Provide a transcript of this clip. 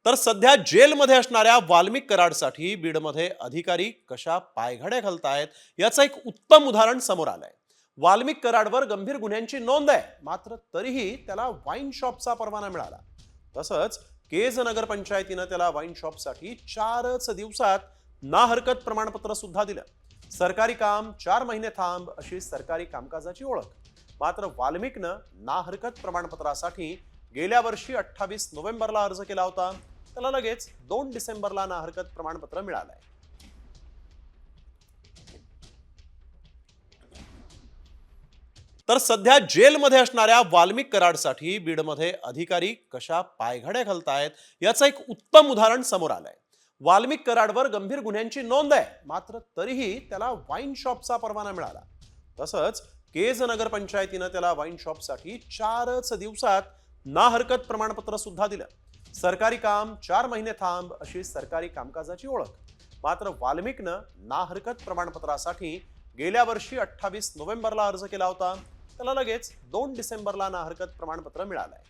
तर सध्या जेलमध्ये असणाऱ्या वाल्मिक कराडसाठी बीडमध्ये अधिकारी कशा पायघड्या घालतायत याचं एक उत्तम उदाहरण समोर आलंय. वाल्मिक कराडवर गंभीर गुन्ह्यांची नोंद आहे, मात्र तरीही त्याला वाईन शॉपचा परवाना मिळाला. तसंच केज नगरपंचायतीनं त्याला वाईन शॉपसाठी 4च दिवसात ना हरकत प्रमाणपत्र सुद्धा दिलं. सरकारी काम 4 महिने थांब अशी सरकारी कामकाजाची ओळख. मात्र वाल्मिकनं ना हरकत प्रमाणपत्रासाठी गेल्या वर्षी 28 नोव्हेंबरला अर्ज केला होता. त्याला लगेच 2 डिसेंबरला ना हरकत प्रमाणपत्र मिळालंय. तर सध्या जेलमध्ये असणाऱ्या वाल्मिक कराडसाठी बीडमध्ये अधिकारी कशा पायघड्या घालतायत याचं एक उत्तम उदाहरण समोर आलंय. वाल्मिक कराडवर गंभीर गुन्ह्यांची नोंद आहे, मात्र तरीही त्याला वाईन शॉपचा परवाना मिळाला. तसंच केज नगरपंचायतीनं त्याला वाईन शॉपसाठी 4च दिवसात ना हरकत प्रमाणपत्र सुद्धा दिलं. सरकारी काम 4 महिने थांब अशी सरकारी कामकाजाची ओळख. मात्र वाल्मिकनं ना हरकत प्रमाणपत्रासाठी गेल्या वर्षी 28 नोव्हेंबरला अर्ज केला होता. त्याला लगेच 2 डिसेंबरला ना हरकत प्रमाणपत्र मिळालंय.